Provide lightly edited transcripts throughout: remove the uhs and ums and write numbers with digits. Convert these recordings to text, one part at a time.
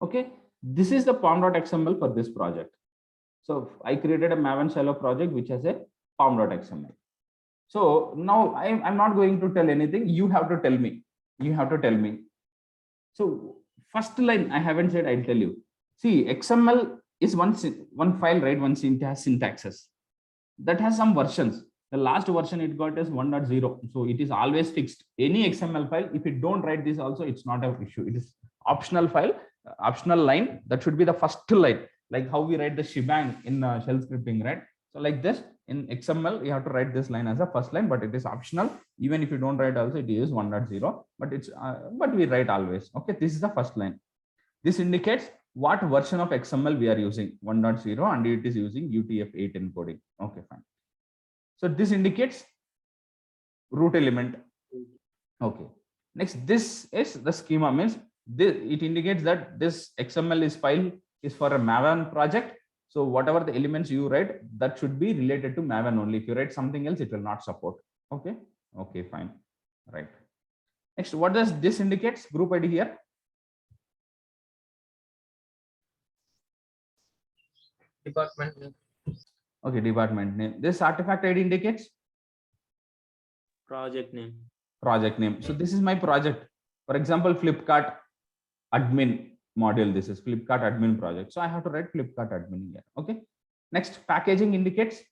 Okay, this is the pom.xml for this project. So I created a Maven Silo project which has a pom.xml. So now I'm not going to tell anything. You have to tell me. You have to tell me. So first line I haven't said. I'll tell you. See, XML is one file, right? It has syntaxes that has some versions. The last version it got is 1.0. So it is always fixed. Any XML file, if you don't write this also, it's not an issue. It is optional file, optional line. That should be the first line, like how we write the shebang in shell scripting, right? So like this in XML, you have to write this line as a first line, but it is optional. Even if you don't write also, it is 1.0, but it's but we write always. Okay, this is the first line. This indicates what version of XML we are using, 1.0, and it is using UTF-8 encoding. Okay, fine. So this indicates root element. Okay. Next, this is the schema, means this, it indicates that this XML is file is for a Maven project. So whatever the elements you write, that should be related to Maven only. If you write something else, it will not support. Okay. Okay, fine. Right. Next, what does this indicates? Group ID here. Department name. Okay, department name. This artifact ID indicates Project name. Project name. So this is my project. For example, Flipkart admin module. This is Flipkart admin project. So I have to write Flipkart admin here. Okay. Next, packaging indicates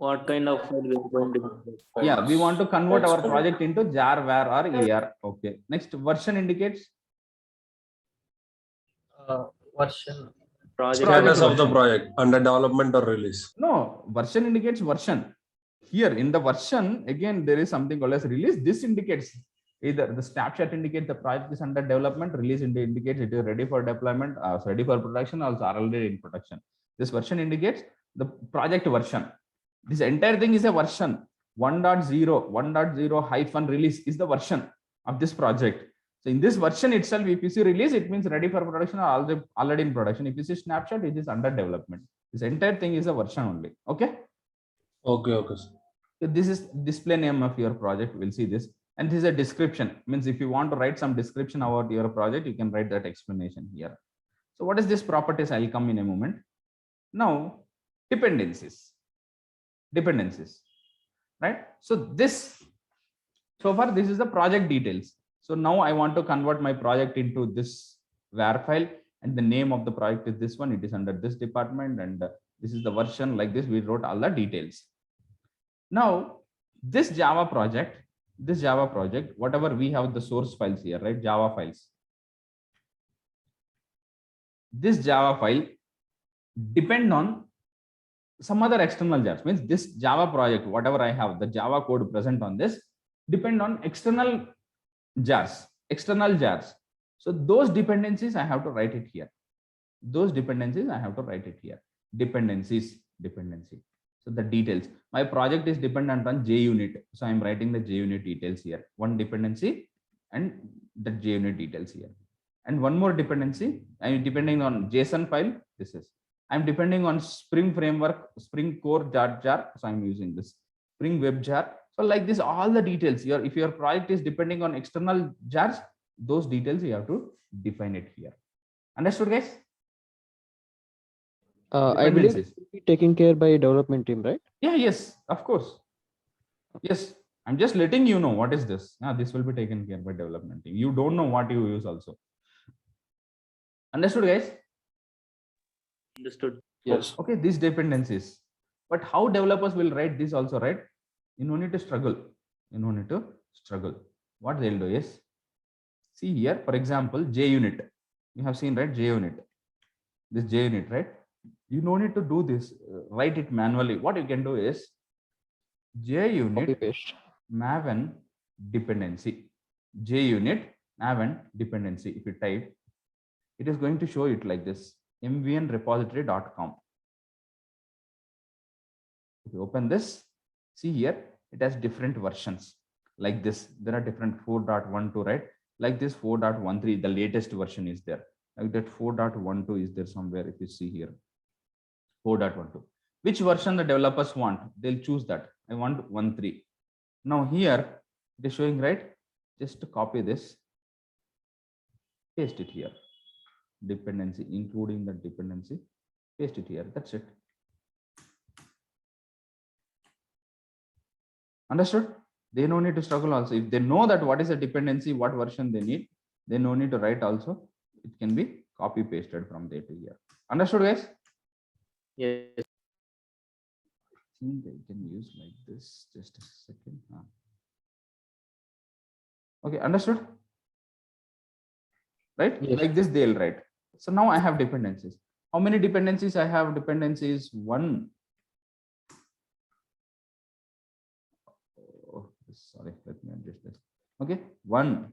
What kind of file we are going to? Yeah, we want to convert our project into jar, var, or er. Okay. Next, version indicates Version. Status of the project under development or release. No, version indicates version. Here in the version, again, there is something called as release. This indicates either the snapshot indicates the project is under development, release indicates it is ready for deployment, ready for production, also already in production. This version indicates the project version. This entire thing is a version. 1.0, 1.0 hyphen release is the version of this project. So in this version itself, if you see release, it means ready for production or already in production. If you see snapshot, it is under development. This entire thing is a version only. Okay. Okay. Okay. So this is display name of your project. We'll see this. And this is a description. Means if you want to write some description about your project, you can write that explanation here. So what is this properties? I'll come in a moment. Now, dependencies. Dependencies. Right. So this, so far, this is the project details. So now I want to convert my project into this var file, and the name of the project is this one. It is under this department, and this is the version. Like this, we wrote all the details. Now, this Java project, whatever we have the source files here, right? Java files. This Java file depend on some other external jars. Means this Java project, whatever I have, the Java code present on this, depend on external jars. So those dependencies I have to write it here. Dependency. So the details. My project is dependent on JUnit. So I'm writing the JUnit details here. One dependency and the JUnit details here. And one more dependency. I'm depending on JSON file. I'm depending on Spring Framework, Spring Core jar. So I'm using this Spring Web jar. So like this, all the details here, if your project is depending on external jars, those details you have to define it here. Understood, guys? I believe it will be taken care by development team, right? Yeah, yes, of course. Yes, I'm just letting you know what is this. This will be taken care by development team. You don't know what you use also. Understood, guys? Understood. Yes. Okay, these dependencies. But how developers will write this also, right? You don't need to struggle. What they'll do is, see here, for example, JUnit. You have seen, right? JUnit. This JUnit, right? You don't need to do this. Write it manually. What you can do is JUnit Maven dependency. JUnit Maven dependency. If you type, it is going to show it like this. mvnrepository.com. If you open this, see here, it has different versions like this. There are different 4.12, right? Like this 4.13, the latest version is there. Like that 4.12 is there somewhere. If you see here, 4.12. Which version the developers want, they'll choose that. I want 1.3. Now here it is showing, right? Just to copy this. paste it here. Dependency, including the dependency, paste it here. That's it. Understood? They no need to struggle also. If they know that what is a dependency, what version they need, they no need to write also. It can be copy pasted from there to here. Understood, guys? Yes. I think I can use like this. Just a second. Okay, understood? Right? Yes. Like this, they'll write. So now I have dependencies. How many dependencies I have? Dependencies 1. Oh, sorry, let me adjust this. Okay, 1,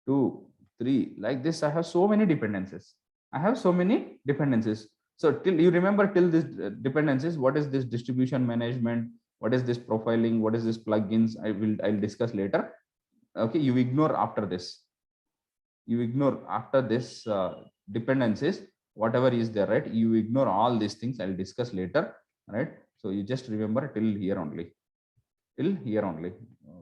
2, 3. Like this, I have so many dependencies. I have so many dependencies. So till you remember till this dependencies, what is this distribution management? What is this profiling? What is this plugins? I'll discuss later. Okay, you ignore after this. You ignore after this dependencies, whatever is there, right? You ignore all these things. I'll discuss later, right? So you just remember till here only. Till here only,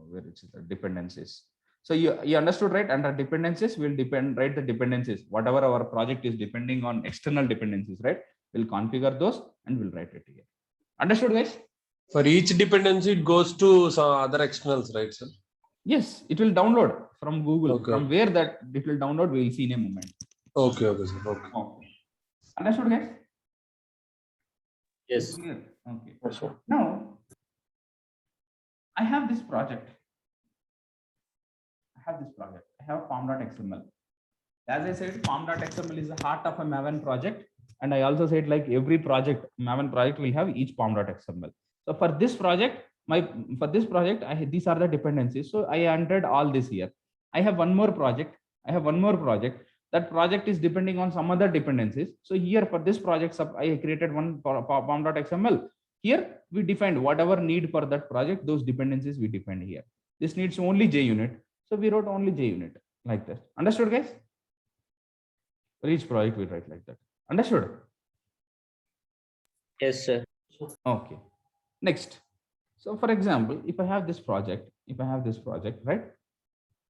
where it's the dependencies. So you understood, right? Under dependencies will depend, right? The dependencies, whatever our project is depending on external dependencies, right? We'll configure those and we'll write it here. Understood, guys? For each dependency, it goes to some other externals, right, sir? Yes, it will download from Google. Okay. From where that it will download, we will see in a moment. Okay, okay, sir. Okay. Okay. Understood, guys? Yes. Clear? Okay. Yes, sir. Now, I have this project. I have pom.xml. As I said, pom.xml is the heart of a Maven project. And I also said like every project, Maven project will have each pom.xml. So for this project, these are the dependencies. So I entered all this here. I have one more project. That project is depending on some other dependencies. So here for this project, I created one pom.xml. Here we defined whatever need for that project, those dependencies we defined here. This needs only JUnit. So we wrote only JUnit like that. Understood, guys? For each project we write like that. Understood? Yes, sir. Okay. Next. So for example, if I have this project, right?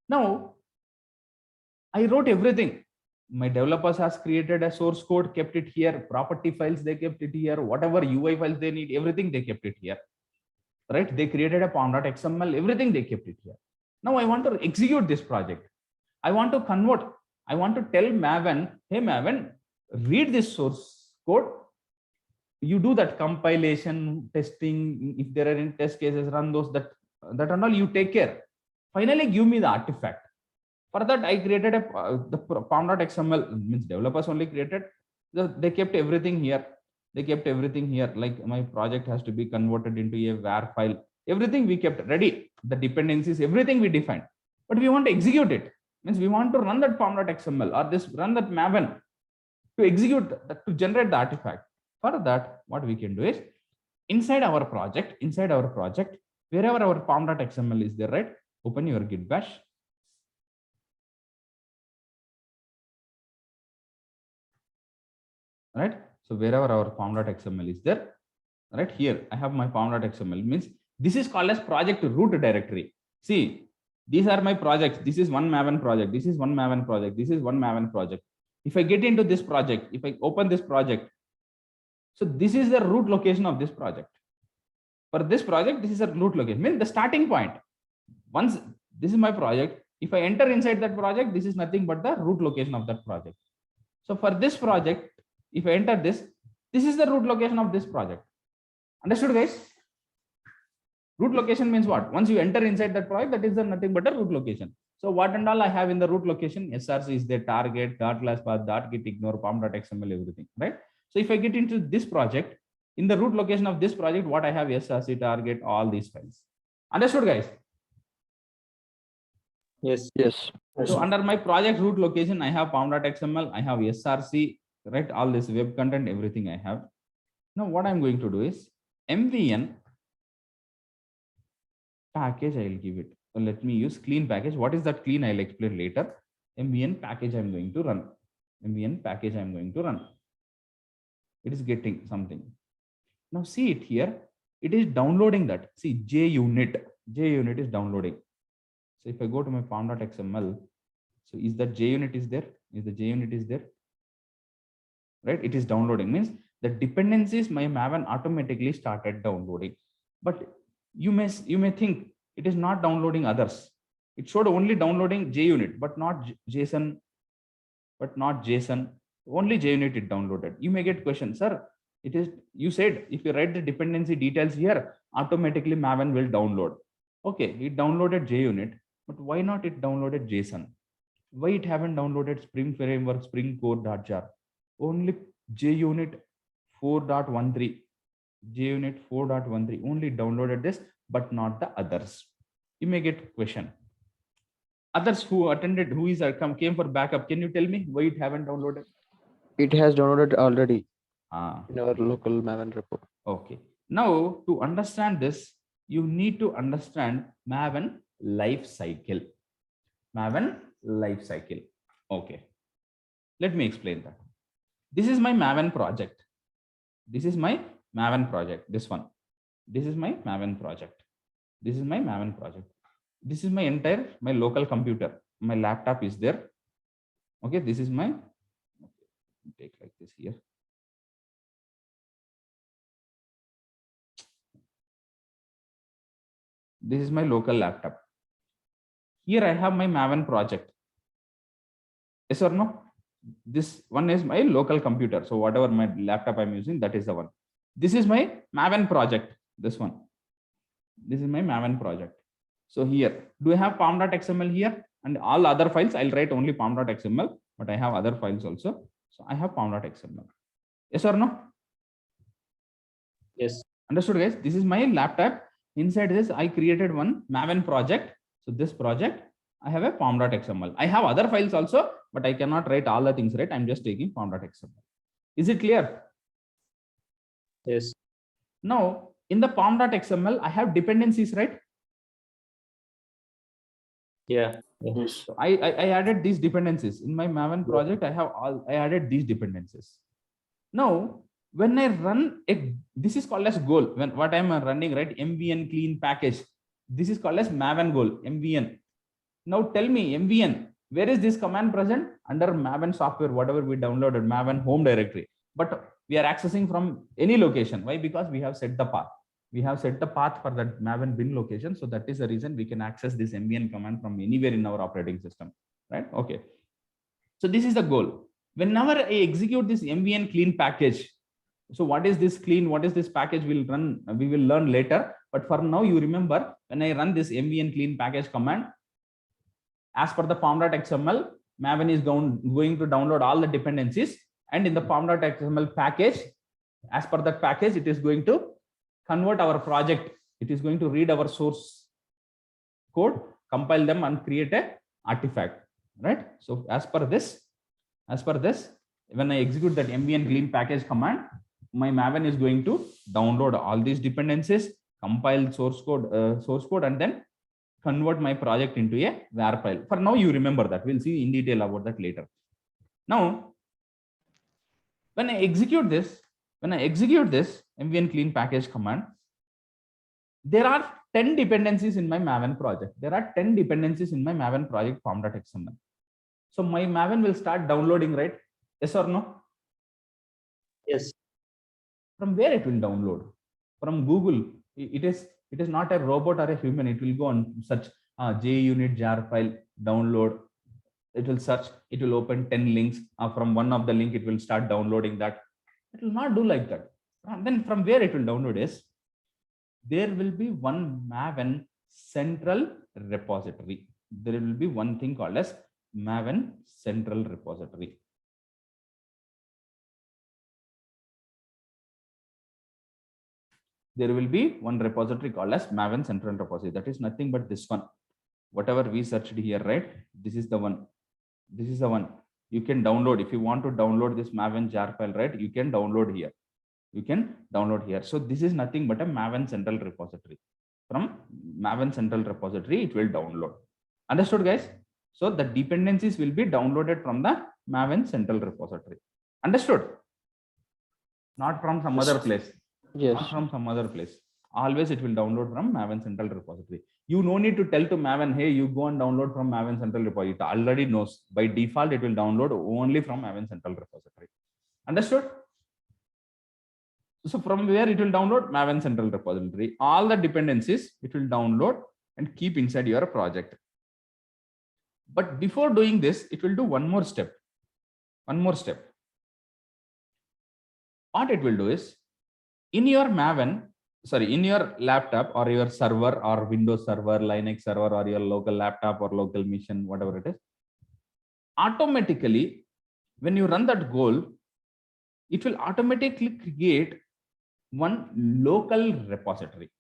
Now I wrote everything. My developers has created a source code, kept it here, property files, they kept it here, whatever UI files they need, everything they kept it here, right? They created a pom.xml, everything they kept it here. Now I want to execute this project. I want to convert. I want to tell Maven, hey Maven, read this source code. You do that compilation, testing. If there are any test cases, run those, that and all, you take care. Finally, give me the artifact. For that, I created the pom.xml, means developers only created. They kept everything here. Like my project has to be converted into a var file. Everything we kept ready. The dependencies, everything we defined. But we want to execute it. Means we want to run that pom.xml or run that Maven to execute, to generate the artifact. For that, what we can do is inside our project, wherever our pom.xml is there, right? Open your git bash. Right? So wherever our pom.xml is there, right here, I have my pom.xml, means this is called as project root directory. See, these are my projects. This is one Maven project. This is one Maven project. This is one Maven project. If I get into this project, if I open this project, so this is the root location of this project. For this project, this is a root location, means the starting point. Once this is my project, if I enter inside that project, this is nothing but the root location of that project. So for this project, if I enter this is the root location of this project. Understood, guys? Root location means what? Once you enter inside that project, that is nothing but a root location. So what and all I have in the root location, src is the target, dot class path, dot git ignore, pom.xml, everything, right? So if I get into this project, in the root location of this project, what I have, src, target, all these files. Understood, guys? Yes. Yes. So under my project root location, I have pom.xml, I have src, right? All this web content, everything I have. Now what I'm going to do is mvn package, I'll give it. So let me use clean package. What is that clean? I'll explain later. mvn package I'm going to run. It is getting something. Now see it here. It is downloading that. See JUnit is downloading. So if I go to my pom.xml, So is that JUnit is there? Is the JUnit is there? Right? It is downloading, means the dependencies my Maven automatically started downloading. But you may think it is not downloading others. It showed only downloading JUnit, but not JSON, only JUnit it downloaded. You may get question, sir, it is, you said if you write the dependency details here, automatically Maven will download. Okay, it downloaded JUnit, but why not it downloaded JSON? Why it haven't downloaded Spring Framework, Spring Core.jar? Only JUnit 4.13, JUnit 4.13 only downloaded this, but not the others. You may get question. Others who attended, who is came for backup, can you tell me why it haven't downloaded? It has downloaded already Ah, in our local Maven repo. okay. Now to understand this, you need to understand Maven life cycle. Maven life cycle. Okay. Let me explain that. This is my Maven project. This is my Maven project. This one. This is my Maven project. This is my Maven project. This is my entire, my local computer. My laptop is there. Okay. This is my, okay, take like this here. This is my local laptop. Here I have my Maven project. Yes or no? This one is my local computer. So whatever my laptop I'm using, that is the one. This is my Maven project. This one. This is my Maven project. So here, do I have pom.xml here? And all other files, I'll write only pom.xml, but I have other files also. So I have pom.xml. Yes or no? Yes. Understood, guys? This is my laptop. Inside this, I created one Maven project. So this project, I have a pom.xml. I have other files also, but I cannot write all the things, right? I'm just taking pom.xml. Is it clear? Yes. Now, in the pom.xml, I have dependencies, right? Yeah. So I added these dependencies in my Maven project. I added these dependencies. Now, when I run this is called as goal. When what I'm running, right? MVN clean package. This is called as Maven goal, MVN. Now tell me, MVN, where is this command present? Under Maven software, whatever we downloaded, Maven home directory. But we are accessing from any location. Why? Because we have set the path. We have set the path for that Maven bin location. So that is the reason we can access this MVN command from anywhere in our operating system, right? Okay. So this is the goal. Whenever I execute this MVN clean package, so what is this clean? What is this package will run? We will learn later. But for now, you remember when I run this MVN clean package command, as per the pom.xml, Maven is going to download all the dependencies. And in the pom.xml package, as per that package, it is going to convert our project. It is going to read our source code, compile them and create a artifact, right? So as per this, when I execute that MVN clean package command, my Maven is going to download all these dependencies, compile source code, and then convert my project into a WAR file. For now, you remember that. We'll see in detail about that later. Now, when I execute this MVN clean package command, there are 10 dependencies in my Maven project. There are 10 dependencies in my Maven project pom.xml. So my Maven will start downloading, right? Yes or no? Yes. From where it will download? From Google. It is not a robot or a human. It will go on search JUnit jar file, download. It will search, it will open 10 links. From one of the link, it will start downloading that. It will not do like that. And then from where it will download is, there will be one Maven central repository. There will be one thing called as Maven central repository. There will be one repository called as Maven central repository. That is nothing but this one. Whatever we searched here, right? This is the one. This is the one. You can download. If you want to download this Maven jar file, right? You can download here. You can download here. So this is nothing but a Maven central repository. From Maven central repository, it will download. Understood, guys? So the dependencies will be downloaded from the Maven central repository. Understood? Not from some other place. Yes. Not from some other place. Always it will download from Maven central repository. You no need to tell to Maven, hey, you go and download from Maven central repository. It already knows. By default, it will download only from Maven central repository. Understood? So from where it will download? Maven central repository. All the dependencies it will download and keep inside your project. But before doing this, it will do one more step. One more step. What it will do is, in your Maven, in your laptop or your server or Windows server, Linux server, or your local laptop or local machine, whatever it is, automatically, when you run that goal, it will automatically create one local repository.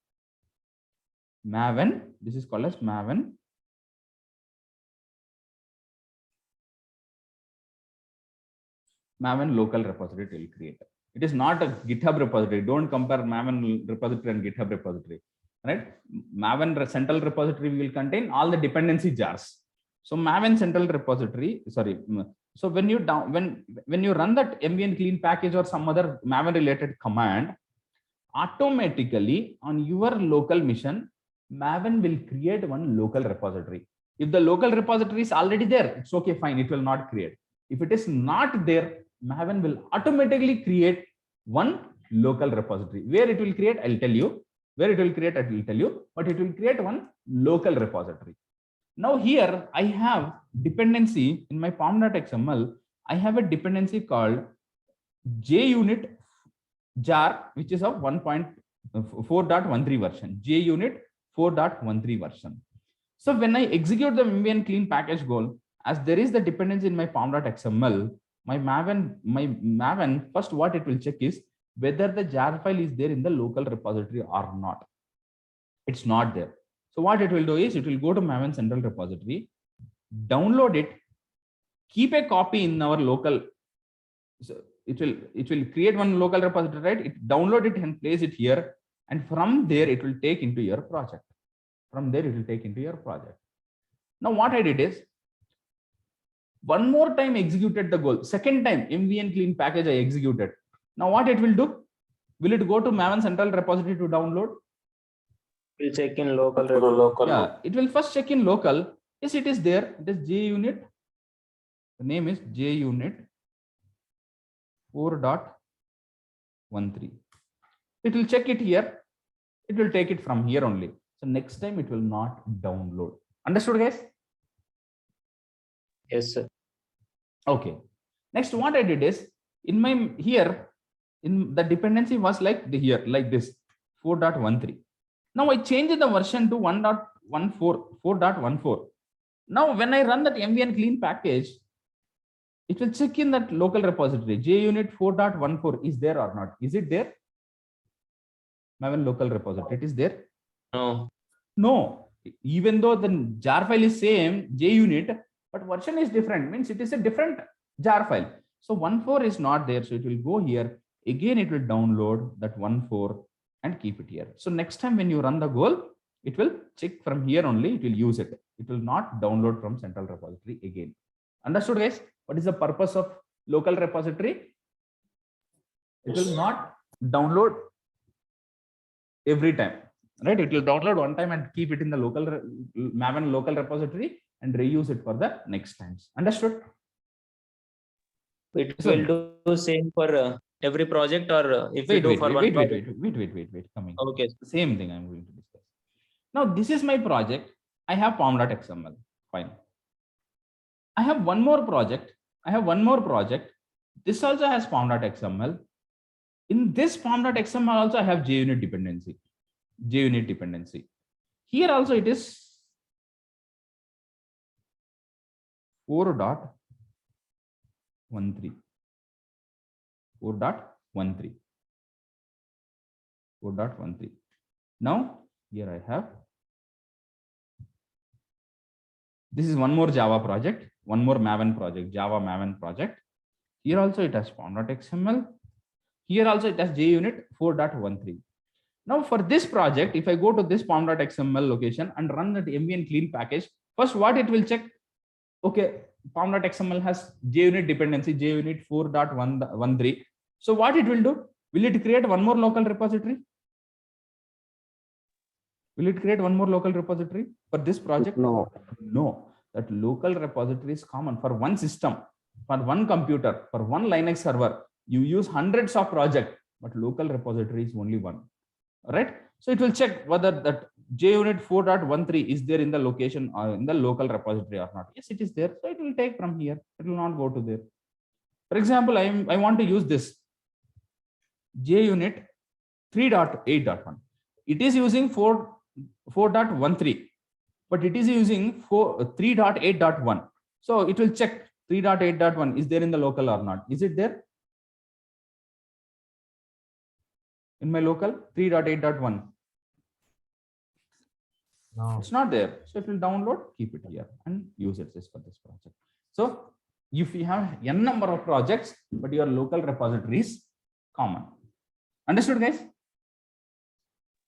Maven, this is called as Maven local repository. It will create. It is not a GitHub repository. Don't compare Maven repository and GitHub repository, right? Maven central repository will contain all the dependency jars. So Maven central repository, so when you when you run that MVN clean package or some other Maven related command, automatically on your local machine, Maven will create one local repository. If the local repository is already there, it's okay, fine, it will not create. If it is not there, Maven will automatically create one local repository. Where it will create, I'll tell you. Where it will create, I will tell you. But it will create one local repository. Now here I have dependency in my pom.xml. I have a dependency called JUnit jar, which is of 1.4.13 version. JUnit 4.13 version. So when I execute the MVN clean package goal, as there is the dependency in my pom.xml, my Maven, first what it will check is whether the jar file is there in the local repository or not. It's not there. So what it will do is it will go to Maven central repository, download it, keep a copy in our local. So it will create one local repository, right? It download it and place it here, and from there it will take into your project. From there it will take into your project. Now what I did is, one more time executed the goal. Second time MVN clean package I executed. Now what it will do? Will it go to Maven central repository to download? We'll check in local. Yeah, it will first check in local. Yes, it is there. It is JUnit. The name is JUnit 4.13. It will check it here. It will take it from here only. So next time it will not download. Understood, guys? Yes, sir. Okay. Next, what I did is in my here in the dependency was like the here like this 4.13. Now I changed the version to 4.14. Now when I run that MVN clean package, it will check in that local repository. JUnit 4.14 is there or not? Is it there? Maven local repository. It is there? No. No. Even though the jar file is same JUnit, but version is different, means it is a different jar file. So 1.4 is not there. So it will go here. Again, it will download that 1.4 and keep it here. So next time when you run the goal, it will check from here only. It will use it. It will not download from central repository again. Understood, guys? What is the purpose of local repository? It will not download every time, right? It will download one time and keep it in the local Maven local repository and reuse it for the next times. Understood? It will do same for every project, or if we do for one project. Wait. Coming. Okay. Same thing I'm going to discuss. Now this is my project. I have pom.xml. Fine. I have one more project. This also has pom.xml. In this pom.xml also I have JUnit dependency. Here also it is 4.13. Now here I have, this is one more Java project, one more Maven project, Java Maven project. Here also it has pom.xml. Here also it has JUnit 4.13. Now for this project, if I go to this pom.xml location and run that MVN clean package, first what it will check, okay, pom.xml has JUnit dependency, JUnit 4.13. So what it will do? Will it create one more local repository? Will it create one more local repository for this project? No. No, that local repository is common for one system, for one computer, for one Linux server. You use hundreds of projects, but local repository is only one, right? So it will check whether that JUnit 4.13 is there in the location or in the local repository or not. Yes, it is there. So it will take from here. It will not go to there. For example, I want to use this JUnit 3.8.1. It is using 4.13, but it is using 3.8.1. So it will check 3.8.1 is there in the local or not. Is it there? In my local 3.8.1. No. It's not there. So it will download, keep it here and use it just for this project. So if you have n number of projects, but your local repository is common. Understood, guys?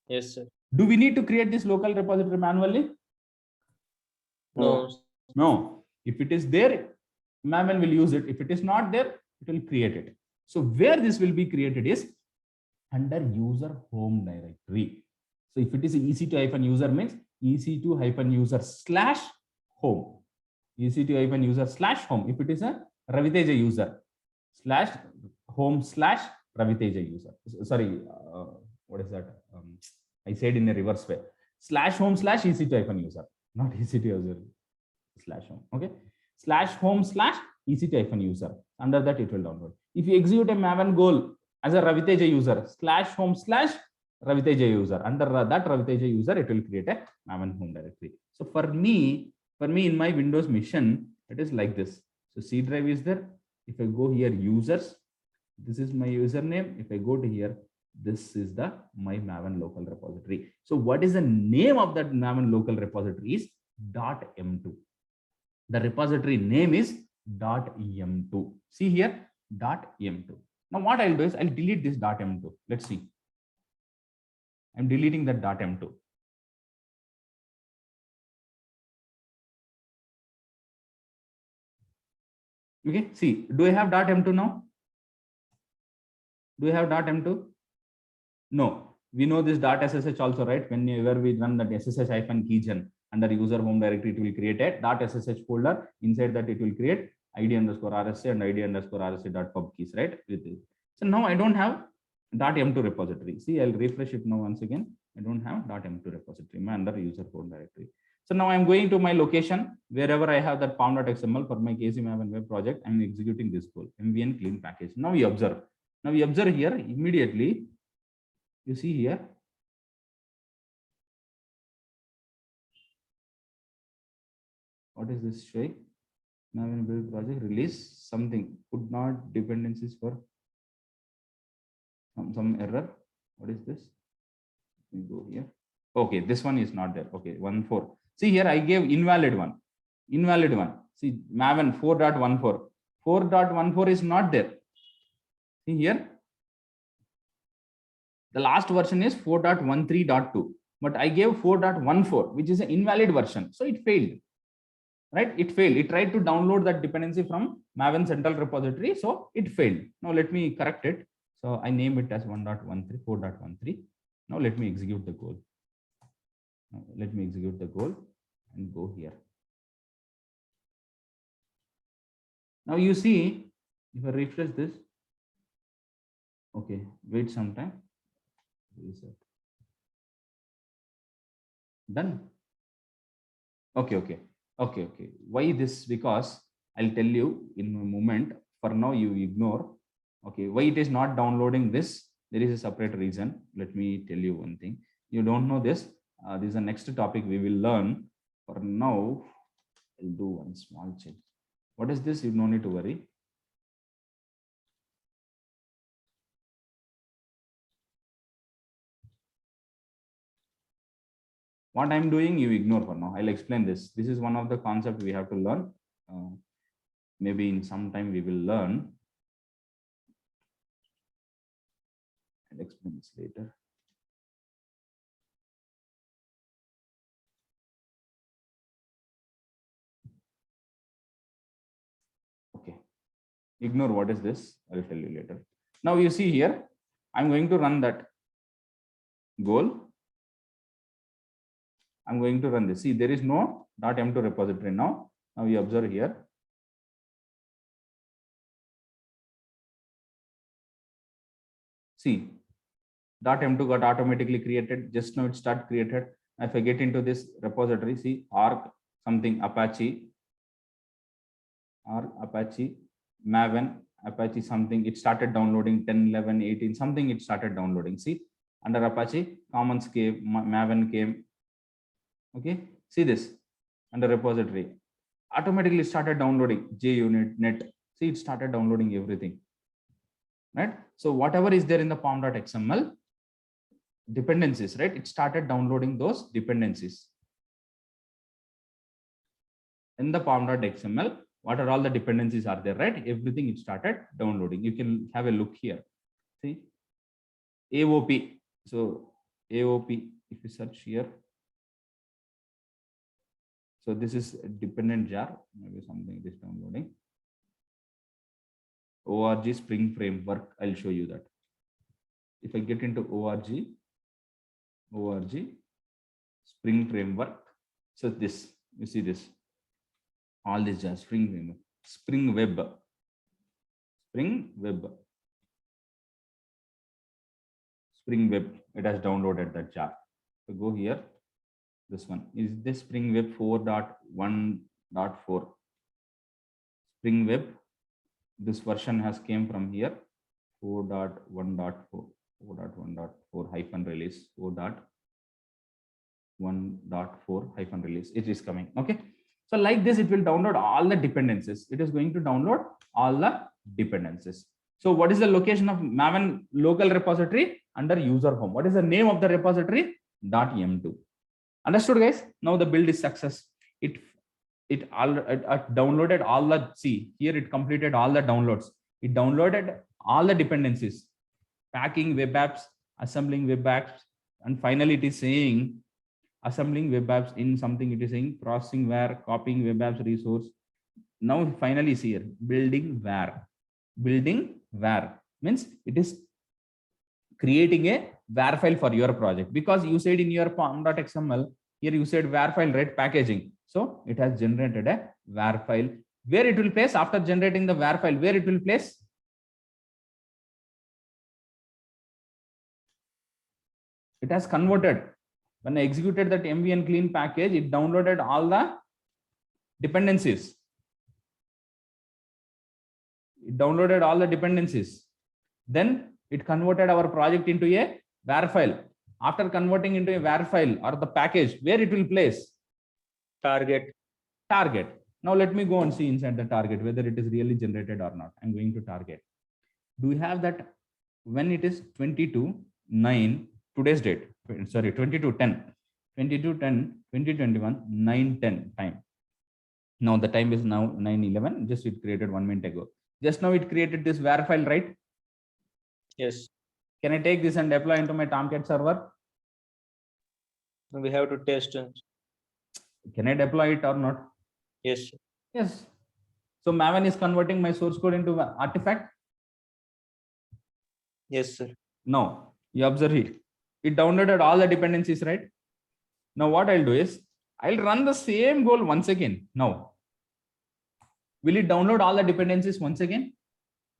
Yes, sir. Do we need to create this local repository manually? No. No. If it is there, Maven will use it. If it is not there, it will create it. So where this will be created is under user home directory. So if it is EC2-user means EC2-user/home. EC2-user/home. If it is a Raviteja user /home/Raviteja user. Sorry, what is that? I said in a reverse way. /home/EC2-user, not EC2-user/home. Okay. /home/EC2-user. Under that it will download. If you execute a Maven goal as a Raviteja user /home/Raviteja user, under that Raviteja user, it will create a Maven home directory. So for me in my Windows machine, it is like this. So C drive is there. If I go here, users, this is my username. If I go to here, this is my Maven local repository. So what is the name of that Maven local repository is .m2. The repository name is .m2. See here, .m2. Now what I'll do is I'll delete this .m2. Let's see. I'm deleting that .m2. Okay, see, do I have .m2 now? Do you have .m2? No, we know this .ssh also, right? Whenever we run that ssh-keygen under user home directory, it will create a .ssh folder. Inside that, it will create id_rsa and id_rsa.pub keys, right? So now I don't have .m2 repository. See, I'll refresh it now once again. I don't have .m2 repository under user home directory. So now I'm going to my location, wherever I have that pom.xml for my KC Maven web project. I'm executing this goal, mvn clean package. Now we observe. Now we observe here immediately. You see here. What is this showing? Maven build project release something. Could not dependencies for some error. What is this? Let me go here. Okay, this one is not there. Okay, 1.4. See here, I gave invalid one. Invalid one. See, Maven 4.14. 4.14 is not there. See here. The last version is 4.13.2, but I gave 4.14, which is an invalid version. So it failed, right? It failed. It tried to download that dependency from Maven central repository. So it failed. Now let me correct it. So I name it as 1.13, 4.13. Now let me execute the goal. Let me execute the goal and go here. Now you see, if I refresh this, okay, wait some time. Reset. Done. Okay. Why this? Because I'll tell you in a moment. For now, you ignore. Okay, why it is not downloading this? There is a separate reason. Let me tell you one thing. You don't know this. This is the next topic we will learn. For now, I'll do one small check. What is this? You don't need to worry. What I'm doing, you ignore for now. I'll explain this. This is one of the concepts we have to learn. Maybe in some time we will learn. I'll explain this later. Okay. Ignore what is this. I'll tell you later. Now you see here, I'm going to run that goal. I'm going to run this. See, there is no .m2 repository now. Now you observe here. See, .m2 got automatically created. Just now it start created. If I get into this repository, see Arc something Apache, Arc Apache, Maven, Apache something. It started downloading 10, 11, 18, something it started downloading. See, under Apache, Commons came, Maven came. Okay, see this under repository. Automatically started downloading JUnit, net. See, it started downloading everything. Right? So whatever is there in the pom.xml dependencies, right? It started downloading those dependencies. In the pom.xml, what are all the dependencies are there, right? Everything it started downloading. You can have a look here. See, AOP. So AOP, if you search here. So this is a dependent jar, maybe something it is downloading. ORG Spring Framework, I'll show you that. If I get into ORG Spring Framework, so this, you see this, all these jars, Spring Framework, Spring Web, it has downloaded that jar. So go here, this one is this Spring Web 4.1.4. Spring Web, this version has came from here, 4.1.4 hyphen release, 4.1.4 hyphen release. It is coming. Okay. So like this, it will download all the dependencies. It is going to download all the dependencies. So what is the location of Maven local repository? Under user home. What is the name of the repository? .m2. Understood, guys? Now the build is success. It downloaded all the, see here, it completed all the downloads. It downloaded all the dependencies, packing web apps, assembling web apps, and finally it is saying assembling web apps in something. It is saying processing where, copying web apps resource. Now finally see here, building where means it is creating a var file for your project, because you said in your pom.xml here you said var file, right, packaging. So it has generated a var file. Where it will place after generating the var file, where it will place? It has converted. When I executed that MVN clean package, it downloaded all the dependencies. Then it converted our project into a var file. After converting into a var file or the package, where it will place? Target. Now let me go and see inside the target whether it is really generated or not. I'm going to target. Do we have that when it is 22/9 today's date? Sorry, 22/10/2021 9:10 time. Now the time is now 9:11. Just it created 1 minute ago. Just now it created this var file, right? Yes. Can I take this and deploy into my Tomcat server? We have to test. Can I deploy it or not? Yes. Yes. So Maven is converting my source code into an artifact. Yes, sir. No, you observe it. It downloaded all the dependencies, right? Now what I'll do is I'll run the same goal once again. Now, will it download all the dependencies once again?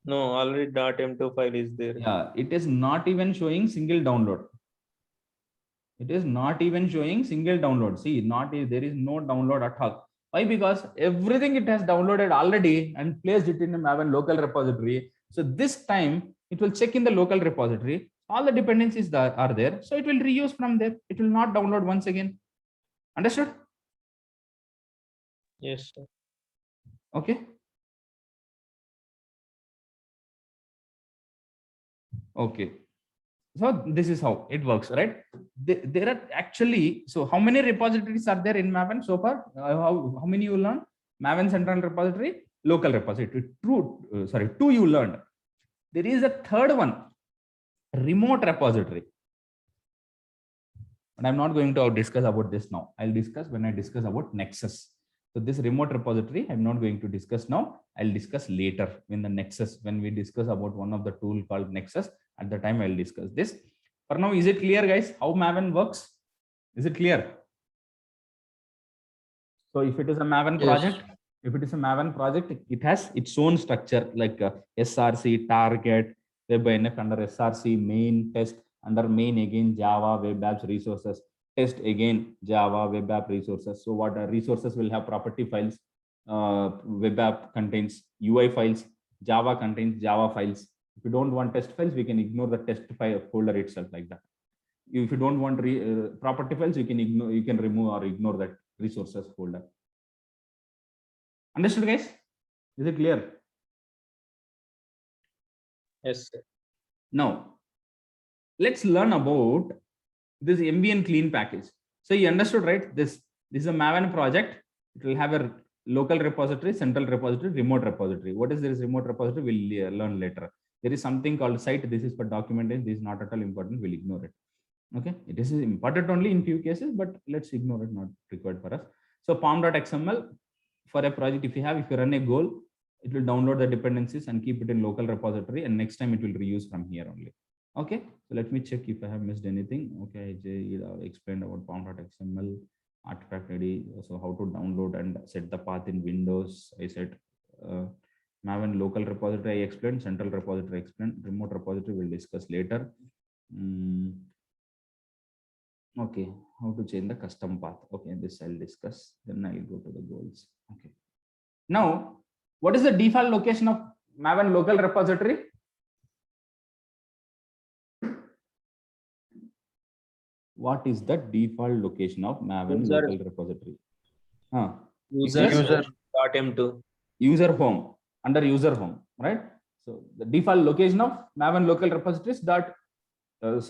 No, already .m2 file is there. Yeah, it is not even showing single download. It is not even showing single download. See, there is no download at all. Why? Because everything it has downloaded already and placed it in a Maven local repository. So this time it will check in the local repository. All the dependencies that are there. So it will reuse from there. It will not download once again. Understood? Yes, sir. Okay. Okay. So this is how it works, right? There are actually, so how many repositories are there in Maven so far? How many you learned? Maven central repository, local repository. Two you learned. There is a third one, remote repository. But I'm not going to discuss about this now. I'll discuss when I discuss about Nexus. So this remote repository, I'm not going to discuss now. I'll discuss later when the Nexus, when we discuss about one of the tool called Nexus. At the time, I'll discuss this. For now, is it clear, guys, how Maven works? Is it clear? So if it is a Maven project, it has its own structure like SRC, target, web INF under SRC, main, test, under main again, Java, web apps, resources, test again, Java, web app, resources. So what are resources will have property files, web app contains UI files, Java contains Java files. If you don't want test files, we can ignore the test file folder itself like that. If you don't want property files, you can ignore, you can remove or ignore that resources folder. Understood, guys? Is it clear? Yes, sir. Now, let's learn about this MVN clean package. So you understood, right? This is a Maven project. It will have a local repository, central repository, remote repository. What is this remote repository? We'll learn later. There is something called site. This is for documentation. This is not at all important. We'll ignore it. Okay, it is important only in few cases, but let's ignore it, not required for us. So pom.xml for a project, if you run a goal, it will download the dependencies and keep it in local repository, and next time it will reuse from here only. Okay, so let me check if I have missed anything. Okay, I explained about pom.xml, artifact ID, so how to download and set the path in Windows. I said Maven local repository I explained, central repository I explained, remote repository we'll discuss later. Okay, how to change the custom path. Okay, this I'll discuss. Then I'll go to the goals. Okay. Now, what is the default location of Maven local repository? What is the default location of Maven local repository? User.m2. User home, under user home, right? So the default location of Maven local repository is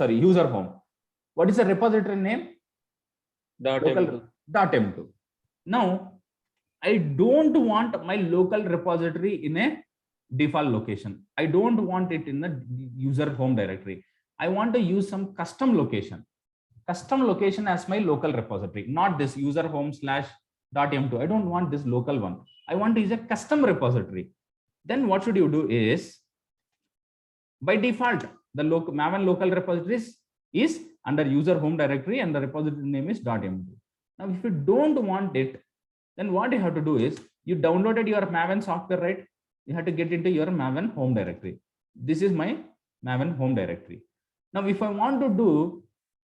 user home. What is the repository name? .m2. Now, I don't want my local repository in a default location. I don't want it in the user home directory. I want to use some custom location as my local repository, not this user home /.m2. I don't want this local one. I want to use a custom repository. Then what should you do is, by default, the Maven local repositories is under user home directory and the repository name is .m2. Now, if you don't want it, then what you have to do is, you downloaded your Maven software, right? You have to get into your Maven home directory. This is my Maven home directory. Now, if I want to do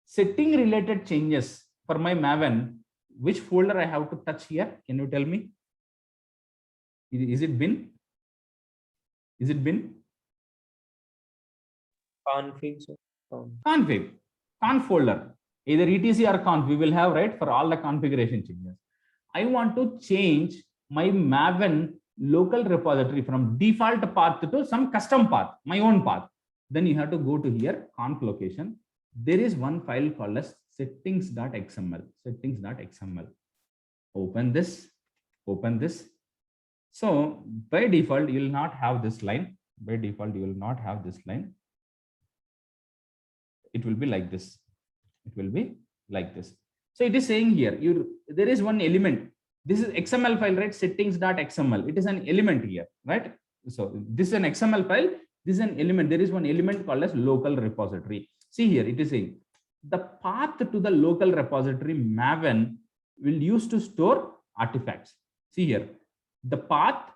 setting related changes for my Maven, which folder I have to touch here? Can you tell me? Is it bin? Is it bin? Config. Config. Conf folder. Either etc or conf we will have, right, for all the configuration changes. I want to change my Maven local repository from default path to some custom path, my own path. Then you have to go to here, conf location. There is one file called as settings.xml. Settings.xml. Open this. Open this. So by default, you will not have this line. By default, you will not have this line. It will be like this. It will be like this. So it is saying here, there is one element. This is XML file, right? Settings.xml. It is an element here, right? So this is an XML file. This is an element. There is one element called as local repository. See here, it is saying the path to the local repository Maven will use to store artifacts. See here, the path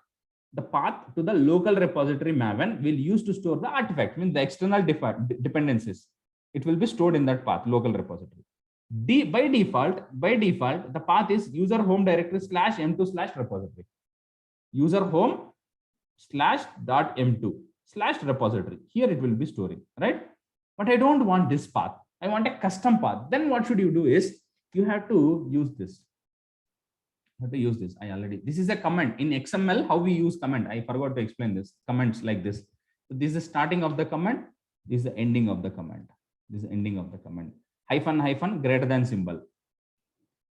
to the local repository Maven will use to store the artifacts, means the external dependencies. It will be stored in that path, local repository. By default, the path is user home directory /m2/repository. User home /.m2/repository. Here it will be storing, right? But I don't want this path. I want a custom path. Then what should you do is, you have to use this. This is a comment in XML. How we use comment? I forgot to explain this. Comments like this. So this is the starting of the comment. This is the ending of the comment. This is the ending of the comment. Hyphen, hyphen, greater than symbol.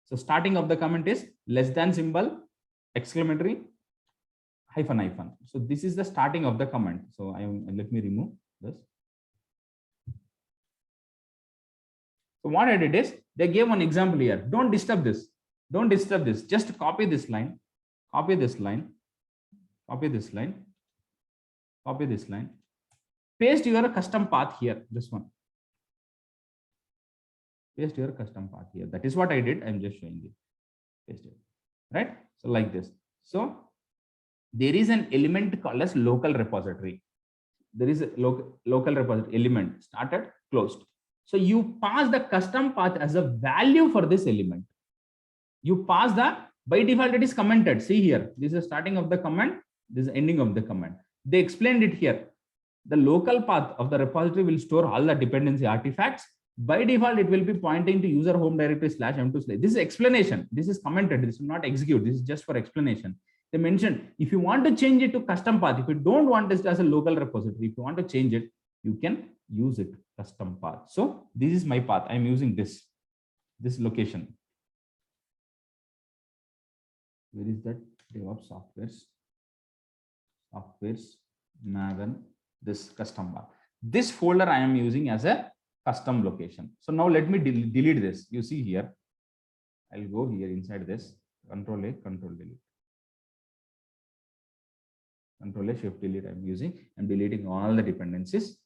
So starting of the comment is less than symbol, exclamatory, hyphen, hyphen. So this is the starting of the comment. So let me remove this. So what I did is, they gave one example here. Don't disturb this. Don't disturb this. Just copy this line. Copy this line. Copy this line. Copy this line. Paste your custom path here. This one. Paste your custom path here. That is what I did. I'm just showing you. Paste it. right? So like this. So there is an element called as local repository. There is a local repository element started, closed. So you pass the custom path as a value for this element. You pass the, by default it is commented. See here, this is starting of the comment, this is ending of the comment. They explained it here. The local path of the repository will store all the dependency artifacts. By default, it will be pointing to user home directory /m2/. This is explanation. This is commented. This is not execute. This is just for explanation. They mentioned if you want to change it to custom path, if you don't want this as a local repository, if you want to change it, you can use it custom path. So this is my path. I'm using this location. Where is that? DevOps softwares Maven, this custom path. This folder I am using as a custom location. So now let me delete this. You see here, I'll go here inside this, Control A, Control delete. Control A, Shift delete I'm using. I'm deleting all the dependencies.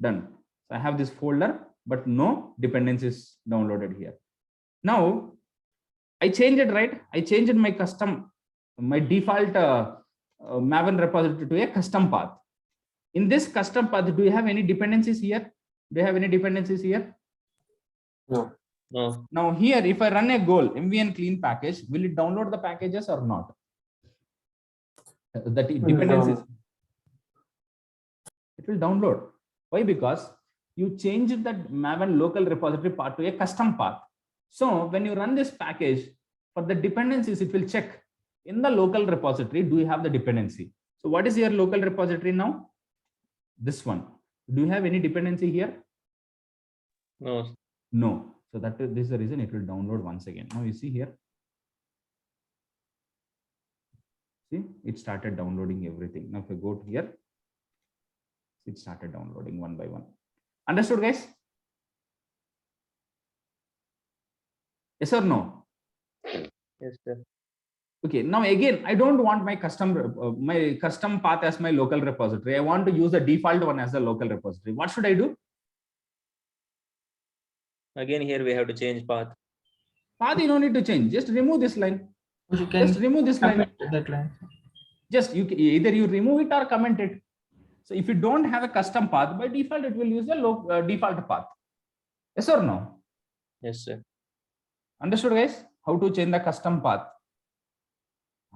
Done. So I have this folder, but no dependencies downloaded here. Now I changed it, right? I changed my default Maven repository to a custom path. In this custom path, do you have any dependencies here? Do you have any dependencies here? No. No. Now here, if I run a goal MVN clean package, will it download the packages or not? That dependencies. It will download. Why? Because you changed that Maven local repository path to a custom path. So when you run this package for the dependencies, it will check in the local repository, do you have the dependency? So what is your local repository now? This one. Do you have any dependency here? No. No. So this is the reason it will download once again. Now you see here. See, it started downloading everything. Now if I go to here, it started downloading one by one. Understood, guys? Yes or no? Yes, sir. Okay, now again, I don't want my custom path as my local repository. I want to use the default one as a local repository. What should I do? Again, here we have to change path. Path you don't need to change. Just remove this line. You can Just remove this line. that line. Just either you remove it or comment it. So if you don't have a custom path, by default it will use a default path. Yes or no? Yes, sir. Understood, guys? How to change the custom path?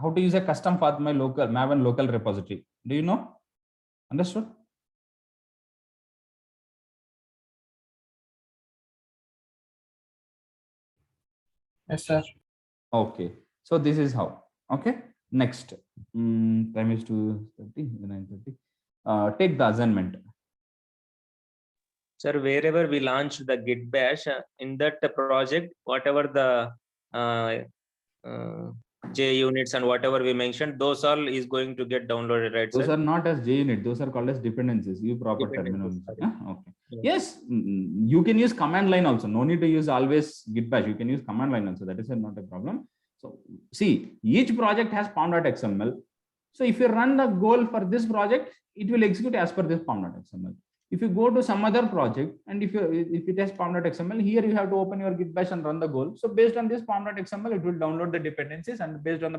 How to use a custom path my local Maven local repository? Do you know? Understood? Yes, sir. Okay. So this is how. Okay. Next. Time is 2:30, 9:30. Take the assignment. Sir, wherever we launched the Git bash, in that project, whatever the JUnits and whatever we mentioned, those all is going to get downloaded, right? Those sir? are not as JUnit. Those are called as dependencies. You proper terminology. Okay. Yeah. Yes, you can use command line also. No need to use always Git bash. You can use command line also. That is not a problem. So see, each project has pom.xml. So if you run the goal for this project, it will execute as per this pom.xml. If you go to some other project and if it has pom.xml, here you have to open your Git bash and run the goal. So based on this pom.xml, it will download the dependencies, and based on the